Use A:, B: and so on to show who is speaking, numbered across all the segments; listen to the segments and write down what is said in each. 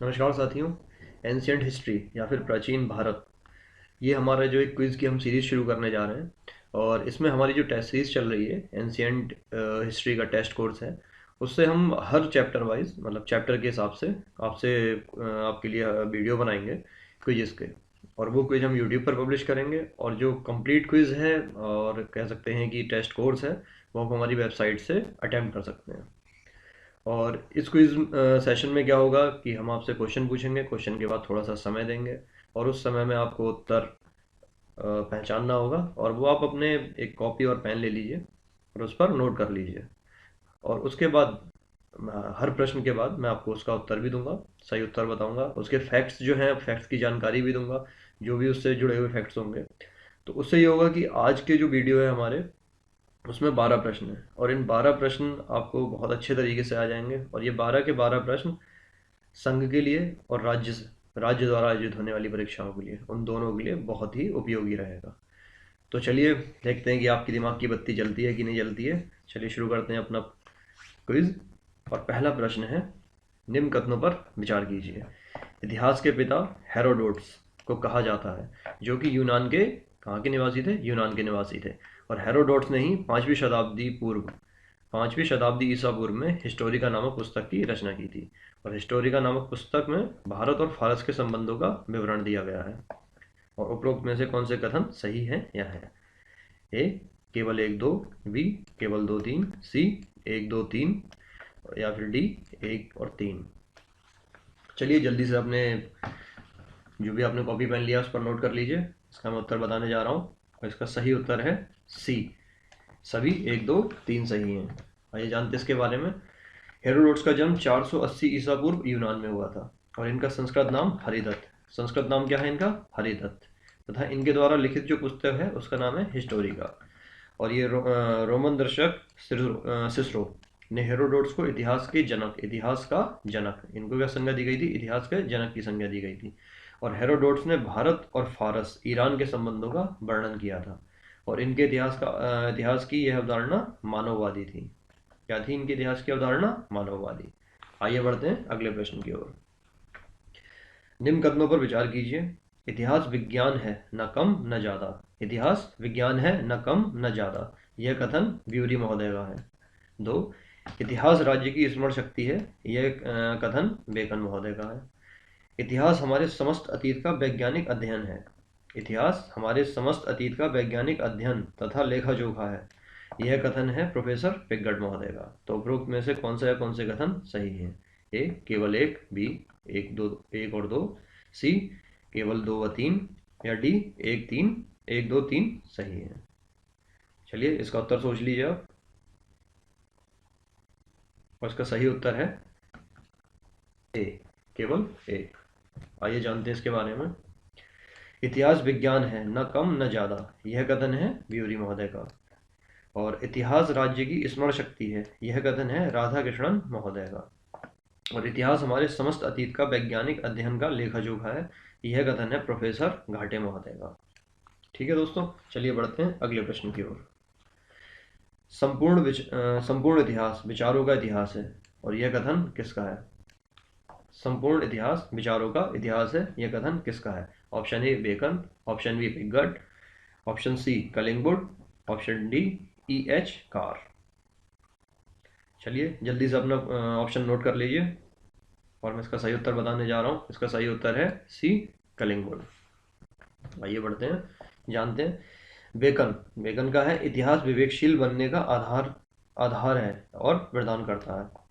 A: नमस्कार साथियों। Ancient history या फिर प्राचीन भारत, ये हमारा जो एक क्विज़ की हम सीरीज़ शुरू करने जा रहे हैं। और इसमें हमारी जो टेस्ट सीरीज़ चल रही है, एंशियंट हिस्ट्री का टेस्ट कोर्स है। उससे हम हर चैप्टर वाइज, मतलब चैप्टर के हिसाब से आपसे आपके लिए वीडियो बनाएंगे क्विज़ के। और वो क्विज़ हम यूट्यूब पर पब्लिश करेंगे, और जो कंप्लीट क्विज़ है और कह सकते हैं कि टेस्ट कोर्स है, वो आप हमारी वेबसाइट से अटेम्प्ट कर सकते हैं। और इस क्विज सेशन में क्या होगा कि हम आपसे क्वेश्चन पूछेंगे, क्वेश्चन के बाद थोड़ा सा समय देंगे, और उस समय में आपको उत्तर पहचानना होगा। और वो आप अपने एक कॉपी और पेन ले लीजिए और उस पर नोट कर लीजिए। और उसके बाद हर प्रश्न के बाद मैं आपको उसका उत्तर भी दूंगा, सही उत्तर बताऊंगा, उसके फैक्ट्स जो हैं फैक्ट्स की जानकारी भी दूंगा, जो भी उससे जुड़े हुए फैक्ट्स होंगे। तो उससे ये होगा कि आज के जो वीडियो है हमारे, उसमें 12 प्रश्न हैं, और इन 12 प्रश्न आपको बहुत अच्छे तरीके से आ जाएंगे। और ये 12 के 12 प्रश्न संघ के लिए और राज्य द्वारा आयोजित होने वाली परीक्षाओं के लिए, उन दोनों के लिए बहुत ही उपयोगी रहेगा। तो चलिए देखते हैं कि आपकी दिमाग की बत्ती जलती है कि नहीं जलती है। चलिए शुरू करते हैं अपना क्विज। और पहला प्रश्न है, निम्न कथनों पर विचार कीजिए। इतिहास के पिता हेरोडोट्स को कहा जाता है, जो कि यूनान के कहाँ के निवासी थे? यूनान के निवासी थे। और हेरोडोट्स ने ही 5वीं शताब्दी ईसा पूर्व में हिस्टोरिका नामक पुस्तक की रचना की थी। और हिस्टोरिका नामक पुस्तक में भारत और फारस के संबंधों का विवरण दिया गया है। और उपरोक्त में से कौन से कथन सही है या है? ए, केवल एक दो। बी, केवल दो तीन। सी, एक दो तीन। या फिर डी, एक और तीन। चलिए जल्दी से अपने जो भी आपने कॉपी पेन लिया उस पर नोट कर लीजिए। इसका मैं उत्तर बताने जा रहा हूँ, और इसका सही उत्तर है सी, सभी एक दो तीन सही हैं। आइए जानते हैं इसके बारे में। हेरोडोट्स का जन्म 480 ईसा पूर्व यूनान में हुआ था, और इनका संस्कृत नाम हरिदत्त। संस्कृत नाम क्या है इनका? हरिदत्त। तथा इनके द्वारा लिखित जो पुस्तक है उसका नाम है हिस्टोरिका। और ये रोमन दर्शक सिसरो ने हेरोडोट्स को इतिहास का जनक, इनको क्या संज्ञा दी गई थी? इतिहास के जनक की संज्ञा दी गई थी। और हेरोडोट्स ने भारत और फारस, ईरान के संबंधों का वर्णन किया था। और इनके इतिहास की यह अवधारणा मानववादी थी। क्या थी इनके इतिहास की अवधारणा? मानववादी। आइए बढ़ते हैं अगले प्रश्न की ओर। निम्न कथनों पर विचार कीजिए। इतिहास विज्ञान है, न कम न ज्यादा। इतिहास विज्ञान है, न कम न ज्यादा। यह कथन ब्यूरी महोदय का है। दो, इतिहास राज्य की स्मरण शक्ति है। यह कथन बेकन महोदय का है। इतिहास हमारे समस्त अतीत का वैज्ञानिक अध्ययन है। इतिहास हमारे समस्त अतीत का वैज्ञानिक अध्ययन तथा लेखा जोखा है। यह कथन है प्रोफेसर पिगट महोदय का। तो उपरोक्त में से कौन सा या कौन से कथन सही है? ए, केवल एक। बी, एक दो, एक और दो। सी, केवल दो व तीन। या डी, एक तीन, एक दो तीन सही है। चलिए इसका उत्तर सोच लीजिए आप। और इसका सही उत्तर है ए, केवल एक। आइए जानते हैं इसके बारे में। इतिहास विज्ञान है, न कम न ज्यादा। यह कथन है ब्यूरी महोदय का। और इतिहास राज्य की स्मरण शक्ति है, यह कथन है राधा कृष्णन महोदय का। और इतिहास हमारे समस्त अतीत का वैज्ञानिक अध्ययन का लेखा जोखा है, यह कथन है प्रोफेसर घाटे महोदय का। ठीक है दोस्तों, चलिए बढ़ते हैं अगले प्रश्न की ओर। संपूर्ण इतिहास विचारों का इतिहास है, और यह कथन किसका है? संपूर्ण इतिहास विचारों का इतिहास है, यह कथन किसका है? Option A Bacon, option B Pigott, option C Collingwood, option D E H Carr. चलिए जल्दी से अपना ऑप्शन नोट कर लीजिए, और मैं इसका सही उत्तर बताने जा रहा हूँ। इसका सही उत्तर है सी, कलिंगवुड। आइए बढ़ते हैं, जानते हैं। बेकन, बेकन का है इतिहास विवेकशील बनने का आधार आधार है और प्रदान करता है।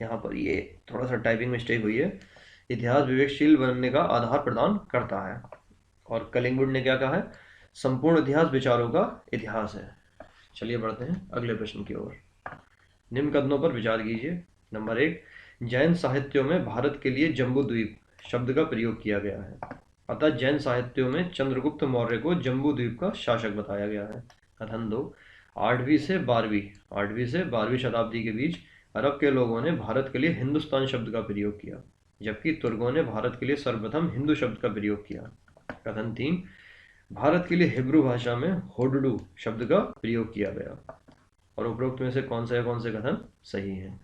A: यहाँ पर ये थोड़ा सा टाइपिंग मिस्टेक हुई है। इतिहास विवेकशील बनने का आधार प्रदान करता है। और कलिंगवुड ने क्या कहा है? संपूर्ण इतिहास विचारों का इतिहास है। चलिए बढ़ते हैं अगले प्रश्न की ओर। निम्न कथनों पर विचार कीजिए। नंबर एक, जैन साहित्यों में भारत के लिए जम्बू द्वीप शब्द का प्रयोग किया गया है। अतः जैन साहित्यों में चंद्रगुप्त मौर्य को जम्बू द्वीप का शासक बताया गया है। कथन दो, 8वीं से 12वीं शताब्दी के बीच अरब के लोगों ने भारत के लिए हिंदुस्तान शब्द का प्रयोग किया, जबकि तुर्कों ने भारत के लिए सर्वप्रथम हिंदू शब्द का प्रयोग किया। कथन तीन, भारत के लिए हिब्रू भाषा में होडडू शब्द का प्रयोग किया गया। और उपरोक्त में से कौन सा या कौन से कथन सही है?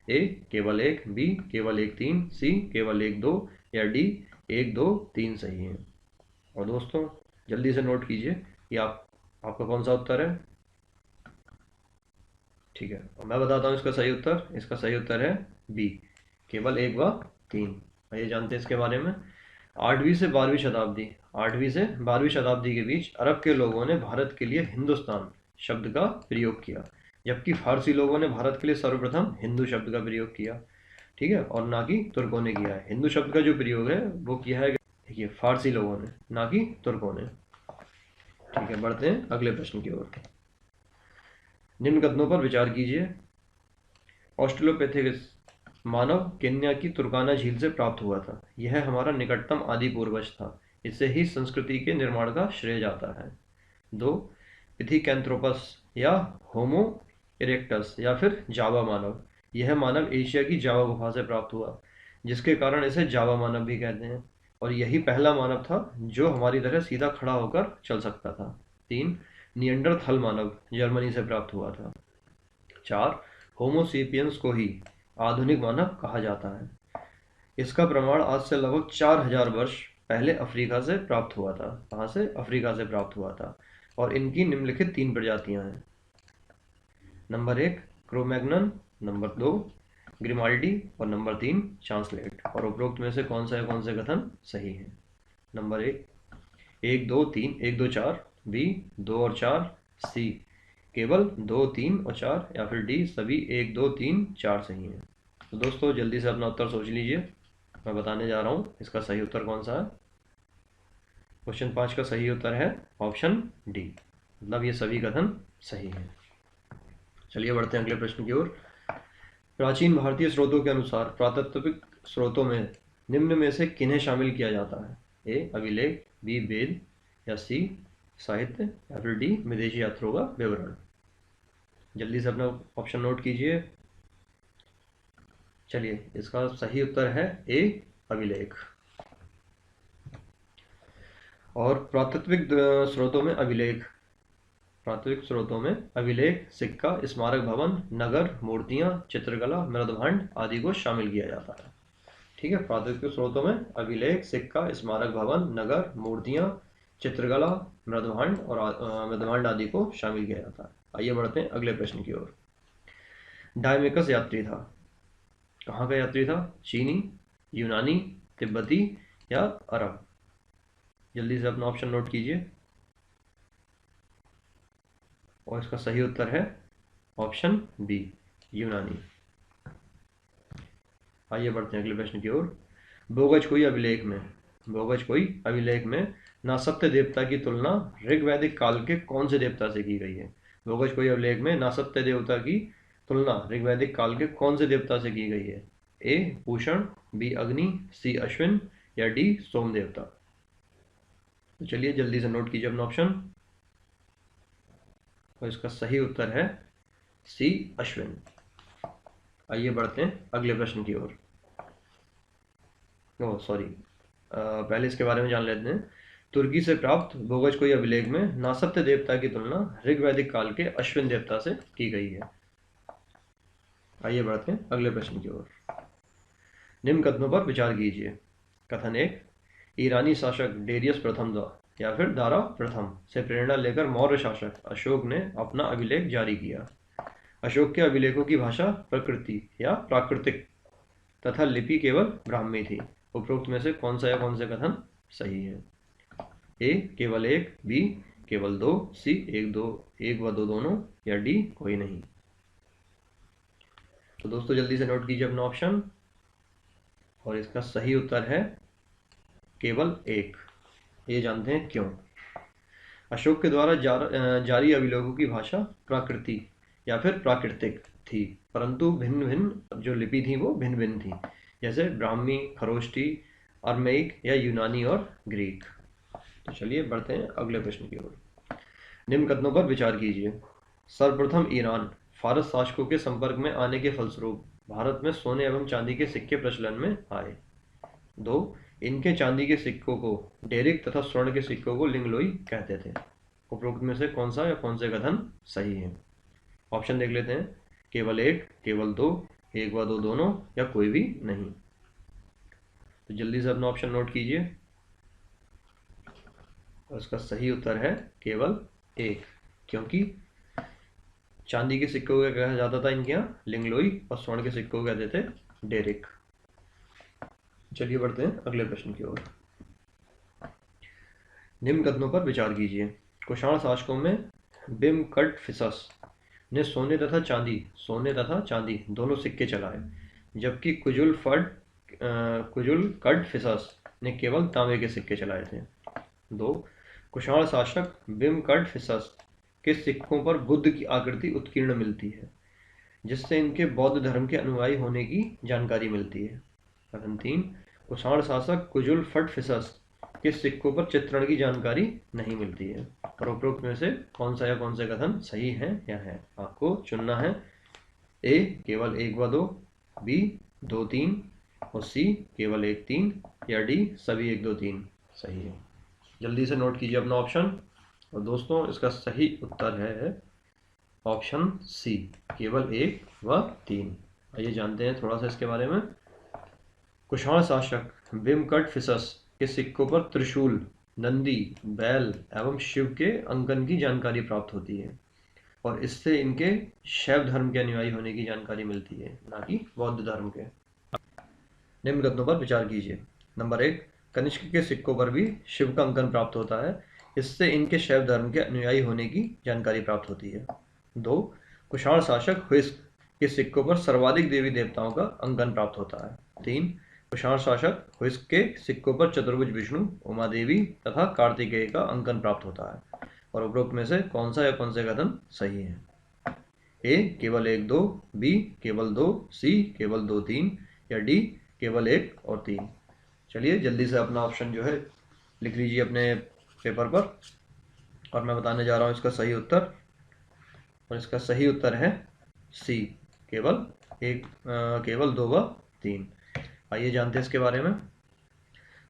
A: ए केवल एक, बी केवल एक तीन, सी केवल एक दो, या डी एक दो तीन सही है। और दोस्तों जल्दी से नोट कीजिए कि आपका कौन सा उत्तर है। ठीक है, और मैं बताता हूँ इसका सही उत्तर। इसका सही उत्तर है बी, केवल एक व तीन। आइए जानते हैं इसके बारे में। 8वीं से 12वीं शताब्दी के बीच अरब के लोगों ने भारत के लिए हिंदुस्तान शब्द का प्रयोग किया, जबकि फारसी लोगों ने भारत के लिए सर्वप्रथम हिंदू शब्द का प्रयोग किया। ठीक है, और ना कि तुर्कों ने किया है। हिंदू शब्द का जो प्रयोग है वो किया है, देखिए, फारसी लोगों ने, ना कि तुर्कों ने। ठीक है, बढ़ते हैं अगले प्रश्न की ओर। निम्न कथनों पर विचार कीजिए। ऑस्ट्रेलोपिथेकस मानव केन्या की तुर्काना झील से प्राप्त हुआ था। यह हमारा निकटतम आदि पूर्वज था। इससे ही संस्कृति के निर्माण का श्रेय जाता है। 2. पिथिकैंथ्रोपस या होमो इरेक्टस या फिर जावा मानव। यह मानव एशिया की जावा गुफा से प्राप्त हुआ, जिसके कारण इसे जावा मानव भी कहते हैं। और यही पहला मानव था जो हमारी तरह सीधा खड़ा होकर चल सकता था। 3. नियंडरथल मानव जर्मनी से प्राप्त हुआ था। 4. होमोसेपियंस को ही आधुनिक मानव कहा जाता है। इसका प्रमाण आज से लगभग 4000 वर्ष पहले अफ्रीका से प्राप्त हुआ था। कहाँ से? अफ्रीका से प्राप्त हुआ था। और इनकी निम्नलिखित 3 प्रजातियां हैं। नंबर 1 क्रोमैग्नन, नंबर 2 ग्रिमाल्डी और नंबर 3 चांसलेट। और उपरोक्त में से कौन सा या कौन से कथन सही है? नंबर 1 1 2 3 1 2 4, बी 2 और 4, सी केवल 2 3 और 4, या फिर डी सभी 1 2 3 4 सही हैं। तो दोस्तों जल्दी से अपना उत्तर सोच लीजिए, मैं बताने जा रहा हूँ इसका सही उत्तर कौन सा है। क्वेश्चन 5 का सही उत्तर है ऑप्शन डी, मतलब ये सभी कथन सही हैं। चलिए बढ़ते हैं अगले प्रश्न की ओर। प्राचीन भारतीय स्रोतों के अनुसार पुरातात्विक स्रोतों में निम्न में से किन्हें शामिल किया जाता है? ए अभिलेख, बी वेद, या सी साहित्य, या फिर डी विदेशी यात्रियों का विवरण। जल्दी से अपना ऑप्शन नोट कीजिए। चलिए, इसका सही उत्तर है ए अभिलेख। और प्राथमिक स्रोतों में अभिलेख, सिक्का, स्मारक भवन, नगर, मूर्तियां, चित्रकला, मृदभांड आदि को शामिल किया जाता है। ठीक है, प्राथमिक स्रोतों में अभिलेख, सिक्का, स्मारक भवन, नगर, मूर्तियां, चित्रकला, मृदभांड आदि को शामिल किया जाता है। आइए बढ़ते हैं अगले प्रश्न की ओर। डायमेकस यात्री था, कहाँ का यात्री था? चीनी, यूनानी, तिब्बती या अरब? जल्दी से अपना ऑप्शन नोट कीजिए। और इसका सही उत्तर है ऑप्शन बी, यूनानी। आइए बढ़ते हैं अगले प्रश्न की ओर। भोगजकोई अभिलेख में नासत्य देवता की तुलना ऋग्वैदिक काल के कौन से देवता से की गई है? भोगजकोई अभिलेख में नासत्य देवता की तुलना ऋग्वैदिक काल के कौन से देवता से की गई है? ए पूषण, बी अग्नि, सी अश्विन, या डी सोम देवता। तो चलिए जल्दी से नोट कीजिए अपना ऑप्शन। और इसका सही उत्तर है सी अश्विन। आइए बढ़ते हैं अगले प्रश्न की ओर। ओह सॉरी, पहले इसके बारे में जान लेते हैं। तुर्की से प्राप्त भोगजकोई अभिलेख में नासत्य देवता की तुलना ऋग्वैदिक काल के अश्विन देवता से की गई है। आइए बढ़ते हैं अगले प्रश्न की ओर। निम्न कथनों पर विचार कीजिए। कथन 1, ईरानी शासक डेरियस प्रथम या फिर दारा प्रथम से प्रेरणा लेकर मौर्य शासक अशोक ने अपना अभिलेख जारी किया। अशोक के अभिलेखों की भाषा प्रकृति या प्राकृतिक तथा लिपि केवल ब्राह्मी थी। उपरोक्त में से कौन सा या कौन से कथन सही है? ए केवल एक, बी केवल दो, सी एक व दो दोनों, या डी कोई नहीं। तो दोस्तों जल्दी से नोट कीजिए अपना ऑप्शन। और इसका सही उत्तर है केवल एक। ये जानते हैं क्यों। अशोक के द्वारा जारी अभिलेखों की भाषा प्राकृति या फिर प्राकृतिक थी, परंतु भिन्न भिन्न जो लिपि थी वो भिन्न भिन्न थी, जैसे ब्राह्मी, खरोष्टी, अरमेइक या यूनानी और ग्रीक। तो चलिए बढ़ते हैं अगले प्रश्न की ओर। निम्न कथनों पर विचार कीजिए। सर्वप्रथम ईरान फारस शासकों के संपर्क में आने के फलस्वरूप भारत में सोने एवं चांदी के सिक्के प्रचलन में आए। 2, इनके चांदी के सिक्कों को डेरिक तथा स्वर्ण के सिक्कों को लिंगलोई कहते थे। उपरोक्त में से कौन सा या कौन से कथन सही है? ऑप्शन देख लेते हैं। केवल एक, केवल दो, एक व दो दोनों या कोई भी नहीं। तो जल्दी से अपना ऑप्शन नोट कीजिए। और इसका सही उत्तर है केवल एक, क्योंकि चांदी के सिक्कों को कहा जाता था इनके यहाँ लिंगलोई और स्वर्ण के सिक्कों को कहते थे डेरिक। चलिए बढ़ते हैं अगले प्रश्न की ओर। निम्न कथनों पर विचार कीजिए। कुषाण शासकों में बिमकटफिसस ने सोने तथा चांदी दोनों सिक्के चलाए, जबकि कुजुलकटफिसस ने केवल तांबे के सिक्के चलाए थे। 2. कुषाण शासक बिमकटफिसस के सिक्कों पर बुद्ध की आकृति उत्कीर्ण मिलती है, जिससे इनके बौद्ध धर्म के अनुयायी होने की जानकारी मिलती है। कथन 3. कुषाण शासक कुजुलफटफिसस के सिक्कों पर चित्रण की जानकारी नहीं मिलती है। और उपरोक्त में से कौन सा या कौन से कथन सही है या है, आपको चुनना है। ए केवल एक व दो, बी 2 3 और सी केवल 1 3 या डी सभी 1 2 3 सही है। जल्दी से नोट कीजिए अपना ऑप्शन। और दोस्तों इसका सही उत्तर है ऑप्शन सी केवल 1 व 3। आइए जानते हैं थोड़ा सा इसके बारे में। कुषाण शासक बिमकटफिसस के सिक्कों पर त्रिशूल, नंदी, बैल एवं शिव के अंकन की जानकारी प्राप्त होती है, और इससे इनके शैव धर्म के अनुयायी होने की जानकारी मिलती है, ना कि बौद्ध धर्म के। निम्न कथनों पर विचार कीजिए। नंबर 1, कनिष्क के सिक्कों पर भी शिव का अंकन प्राप्त होता है, इससे इनके शैव धर्म के अनुयायी होने की जानकारी प्राप्त होती है। 2, कुषाण शासक हुइस्क के सिक्कों पर सर्वाधिक देवी देवताओं का अंकन प्राप्त होता है। 3, कुषाण शासक हुइस्क के सिक्कों पर चतुर्भुज विष्णु, उमा देवी तथा कार्तिकेय का अंकन प्राप्त होता है। और उपरोक्त में से कौन सा या कौन से कथन सही है? ए केवल 1 2, बी केवल 2, सी केवल 2 3 या डी केवल 1 और 3। चलिए जल्दी से अपना ऑप्शन जो है लिख लीजिए अपने पेपर पर, और मैं बताने जा रहा हूँ इसका सही उत्तर। और इसका सही उत्तर है सी केवल 2 व 3। आइए जानते हैं इसके बारे में।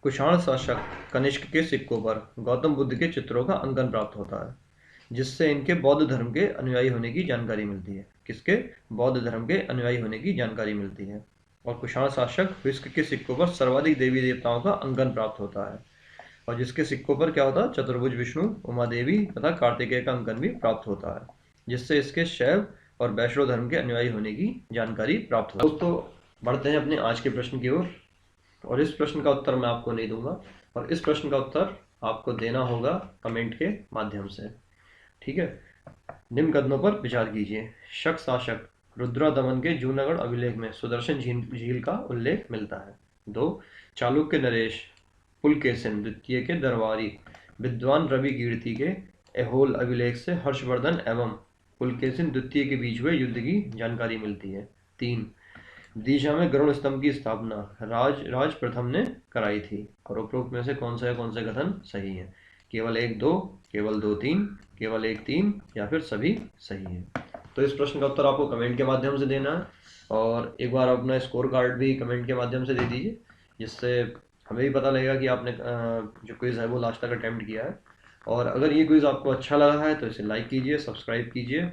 A: कुषाण शासक कनिष्क के सिक्कों पर गौतम बुद्ध के चित्रों का अंकन प्राप्त होता है, जिससे इनके बौद्ध धर्म के अनुयायी होने की जानकारी मिलती है। किसके? बौद्ध धर्म के अनुयायी होने की जानकारी मिलती है। और कुषाण शासक हुइस्क के सिक्कों पर सर्वाधिक देवी देवताओं का अंकन प्राप्त होता है, और जिसके सिक्कों पर क्या होता है? चतुर्भुज विष्णु, उमा देवी तथा कार्तिकेय का अंकन भी प्राप्त होता है, जिससे इसके शैव और वैष्णव धर्म के अनुयायी होने की जानकारी प्राप्त होती है। दोस्तों बढ़ते हैं अपने आज के प्रश्न की ओर। और इस प्रश्न का उत्तर मैं आपको नहीं दूंगा, और इस प्रश्न का उत्तर आपको देना होगा कमेंट के माध्यम से। ठीक है, निम्न कथनों पर विचार कीजिए। शक शासक रुद्रदमन के जूनागढ़ अभिलेख में सुदर्शन झील का उल्लेख मिलता है। 2, चालुक्य नरेश पुलकेशिन द्वितीय के दरबारी विद्वान रवि कीर्ति के ऐहोल अभिलेख से हर्षवर्धन एवं पुलकेशिन द्वितीय के बीच हुए युद्ध की जानकारी मिलती है। 3, दिशा में गरुड़ स्तंभ की स्थापना राज प्रथम ने कराई थी। और उपरोक्त में से कौन सा या कौन से कथन सही है? केवल 1 2, केवल 2 3, केवल 1 3 या फिर सभी सही है। तो इस प्रश्न का उत्तर आपको कमेंट के माध्यम से देना है, और एक बार अपना स्कोर कार्ड भी कमेंट के माध्यम से दे दीजिए, जिससे हमें भी पता लगेगा कि आपने जो क्विज़ है वो लास्ट तक अटेम्प्ट किया है। और अगर ये क्विज़ आपको अच्छा लगा है तो इसे लाइक कीजिए, सब्सक्राइब कीजिए,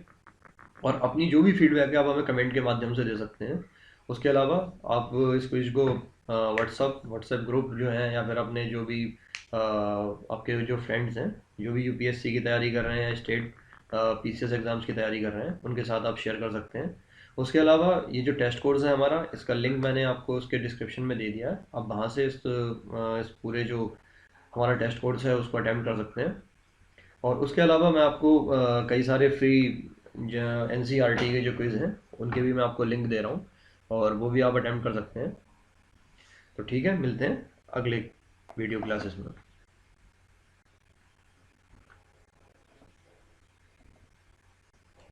A: और अपनी जो भी फीडबैक है आप हमें कमेंट के माध्यम से दे सकते हैं। उसके अलावा आप इस क्विज को व्हाट्सएप ग्रुप जो है, या फिर अपने जो भी आपके जो फ्रेंड्स हैं जो भी यूपीएससी की तैयारी कर रहे हैं, स्टेट पीसीएस एग्जाम्स की तैयारी कर रहे हैं, उनके साथ आप शेयर कर सकते हैं। उसके अलावा ये जो टेस्ट कोर्स है हमारा, इसका लिंक मैंने आपको उसके डिस्क्रिप्शन में दे दिया है। आप वहाँ से इस पूरे जो हमारा टेस्ट कोर्स है उसको अटैम्प्ट कर सकते हैं। और उसके अलावा मैं आपको कई सारे फ्री एनसीईआरटी के जो क्विज़ हैं उनके भी मैं आपको लिंक दे रहा हूँ, और वो भी आप अटेम्प्ट कर सकते हैं। तो ठीक है, मिलते हैं अगले वीडियो क्लासेस में।